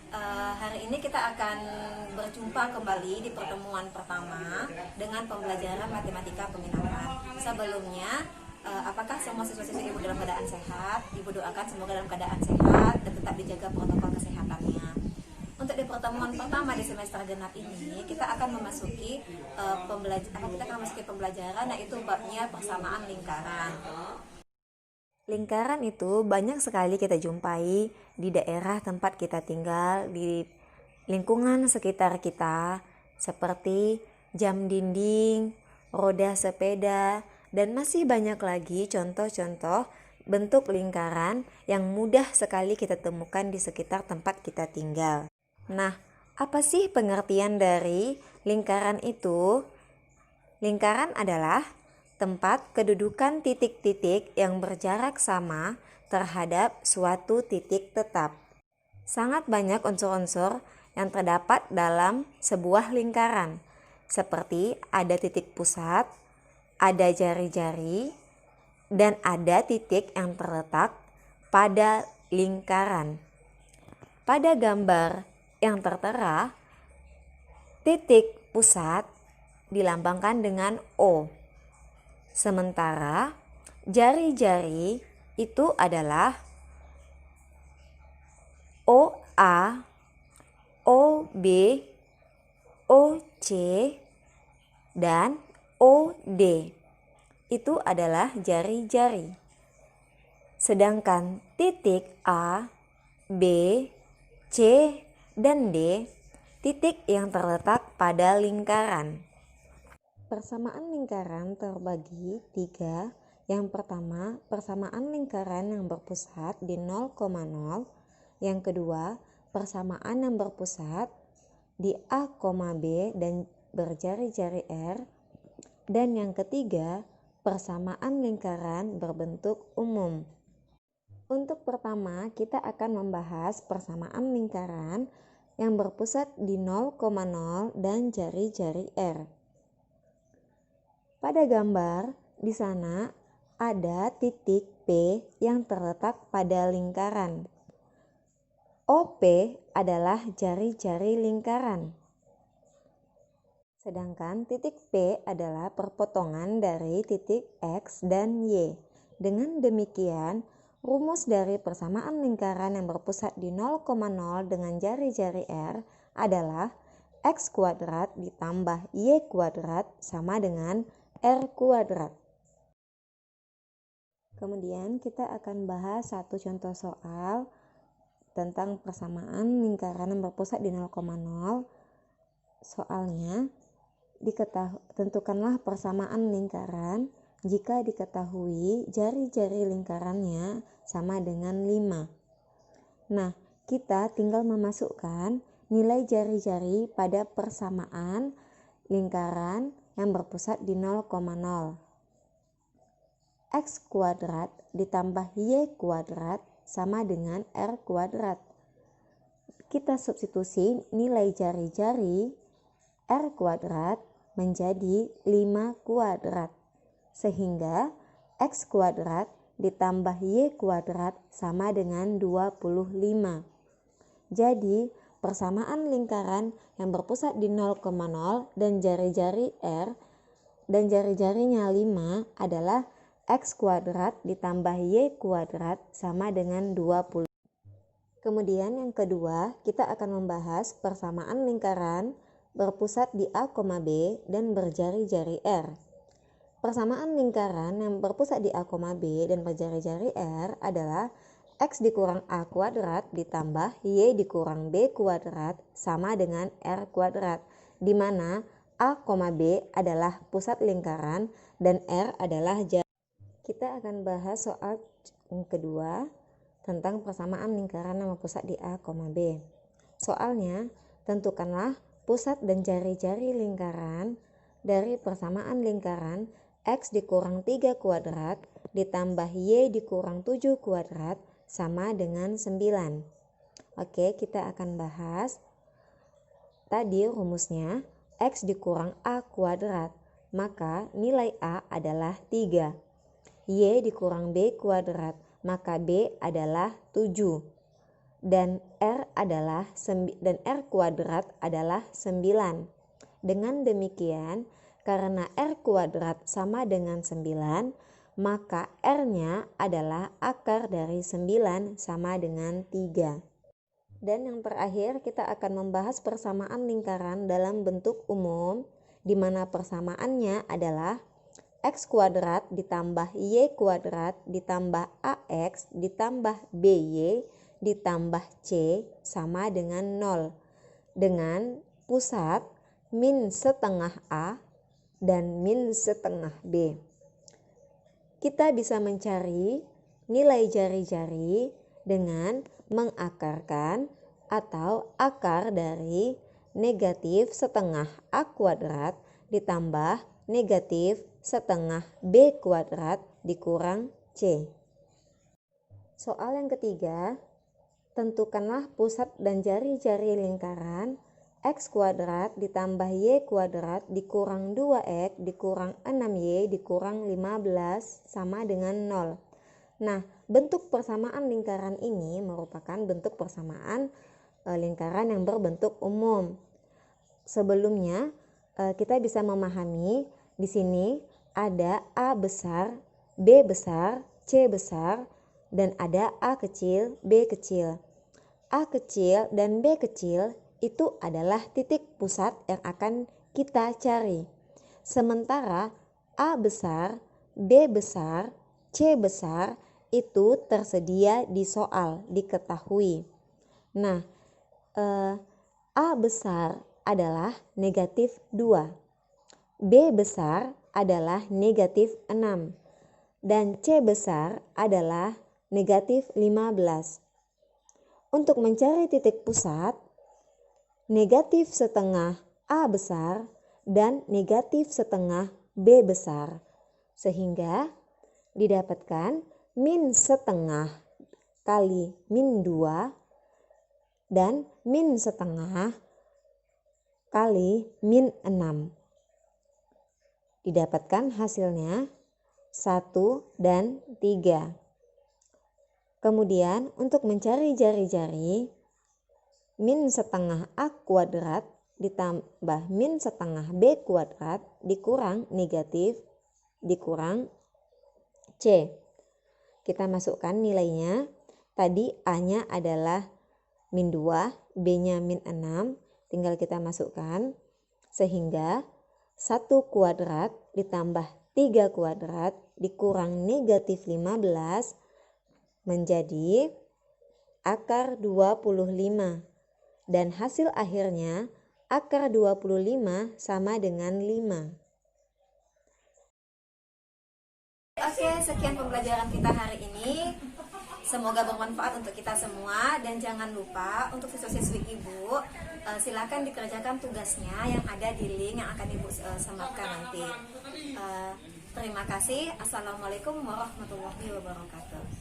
Hari ini kita akan berjumpa kembali di pertemuan pertama dengan pembelajaran matematika peminatan. Sebelumnya, apakah semua siswa-siswi Ibu dalam keadaan sehat? Ibu doakan semoga dalam keadaan sehat dan tetap dijaga protokol kesehatannya. Untuk di pertemuan pertama di semester genap ini, kita akan memasuki pembelajaran yaitu babnya persamaan lingkaran. Lingkaran itu banyak sekali kita jumpai di daerah tempat kita tinggal, di lingkungan sekitar kita, seperti jam dinding, roda sepeda, dan masih banyak lagi contoh-contoh bentuk lingkaran yang mudah sekali kita temukan di sekitar tempat kita tinggal. Nah, apa sih pengertian dari lingkaran itu? Lingkaran adalah tempat kedudukan titik-titik yang berjarak sama terhadap suatu titik tetap. Sangat banyak unsur-unsur yang terdapat dalam sebuah lingkaran, seperti ada titik pusat, ada jari-jari, dan ada titik yang terletak pada lingkaran. Pada gambar yang tertera, titik pusat dilambangkan dengan O. Sementara jari-jari itu adalah OA, OB, OC, dan OD. Itu adalah jari-jari. Sedangkan titik A, B, C, dan D, titik yang terletak pada lingkaran. Persamaan lingkaran terbagi 3. Yang pertama, persamaan lingkaran yang berpusat di 0,0. Yang kedua, persamaan yang berpusat di A, B dan berjari-jari R. Dan yang ketiga, persamaan lingkaran berbentuk umum. Untuk pertama, kita akan membahas persamaan lingkaran yang berpusat di 0,0 dan jari-jari R. Pada gambar di sana ada titik P yang terletak pada lingkaran. OP adalah jari-jari lingkaran. Sedangkan titik P adalah perpotongan dari titik X dan Y. Dengan demikian, rumus dari persamaan lingkaran yang berpusat di 0,0 dengan jari-jari R adalah X kuadrat ditambah Y kuadrat sama dengan R kuadrat. Kemudian kita akan bahas satu contoh soal tentang persamaan lingkaran yang berpusat di 0,0. Soalnya, tentukanlah persamaan lingkaran jika diketahui jari-jari lingkarannya sama dengan 5. Nah, kita tinggal memasukkan nilai jari-jari pada persamaan lingkaran yang berpusat di 0,0. X kuadrat ditambah Y kuadrat sama dengan R kuadrat. Kita substitusi nilai jari-jari R kuadrat menjadi 5 kuadrat. Sehingga X kuadrat ditambah Y kuadrat sama dengan 25. Jadi, persamaan lingkaran yang berpusat di 0,0 dan jari-jari R dan jari-jarinya 5 adalah X kuadrat ditambah Y kuadrat sama dengan 20. Kemudian yang kedua, kita akan membahas persamaan lingkaran berpusat di A, B dan berjari-jari R. Persamaan lingkaran yang berpusat di A, B dan berjari-jari R adalah X dikurang A kuadrat ditambah Y dikurang B kuadrat sama dengan R kuadrat, di mana A, B adalah pusat lingkaran dan R adalah jari. Kita akan bahas soal yang kedua tentang persamaan lingkaran yang berpusat di A, B. Soalnya, tentukanlah pusat dan jari-jari lingkaran dari persamaan lingkaran X dikurang 3 kuadrat ditambah Y dikurang 7 kuadrat sama dengan 9. Oke, kita akan bahas. Tadi rumusnya X dikurang A kuadrat, maka nilai A adalah 3. Y dikurang B kuadrat, maka B adalah 7. Dan R kuadrat adalah 9. Dengan demikian, karena R kuadrat sama dengan 9, maka R-nya adalah akar dari 9 sama dengan 3. Dan yang terakhir, kita akan membahas persamaan lingkaran dalam bentuk umum, di mana persamaannya adalah X kuadrat ditambah Y kuadrat ditambah AX ditambah BY ditambah C sama dengan 0, dengan pusat min setengah A dan min setengah B. Kita bisa mencari nilai jari-jari dengan mengakarkan atau akar dari negatif setengah A kuadrat ditambah negatif setengah B kuadrat dikurang C. Soal yang ketiga, tentukanlah pusat dan jari-jari lingkaran X kuadrat ditambah Y kuadrat dikurang 2X dikurang 6Y dikurang 15 sama dengan 0. Nah, bentuk persamaan lingkaran ini merupakan bentuk persamaan lingkaran yang berbentuk umum. Sebelumnya, kita bisa memahami di sini ada A besar, B besar, C besar, dan ada A kecil, B kecil. A kecil dan B kecil itu adalah titik pusat yang akan kita cari. Sementara A besar, B besar, C besar itu tersedia di soal, diketahui. Nah, A besar adalah negatif 2, B besar adalah negatif 6, dan C besar adalah negatif 15. Untuk mencari titik pusat, negatif setengah A besar dan negatif setengah B besar, sehingga didapatkan min setengah kali min 2 dan min setengah kali min 6. Didapatkan hasilnya 1 dan 3. Kemudian untuk mencari jari-jari, min setengah A kuadrat ditambah min setengah B kuadrat dikurang negatif dikurang C. Kita masukkan nilainya. Tadi A-nya adalah min 2, B-nya min 6. Tinggal kita masukkan. Sehingga 1 kuadrat ditambah 3 kuadrat dikurang negatif 15 menjadi akar 25. Dan hasil akhirnya akar 25 sama dengan 5. Oke, sekian pembelajaran kita hari ini. Semoga bermanfaat untuk kita semua. Dan jangan lupa untuk siswa-siswi Ibu, silakan dikerjakan tugasnya yang ada di link yang akan Ibu sematkan nanti. Terima kasih. Assalamualaikum warahmatullahi wabarakatuh.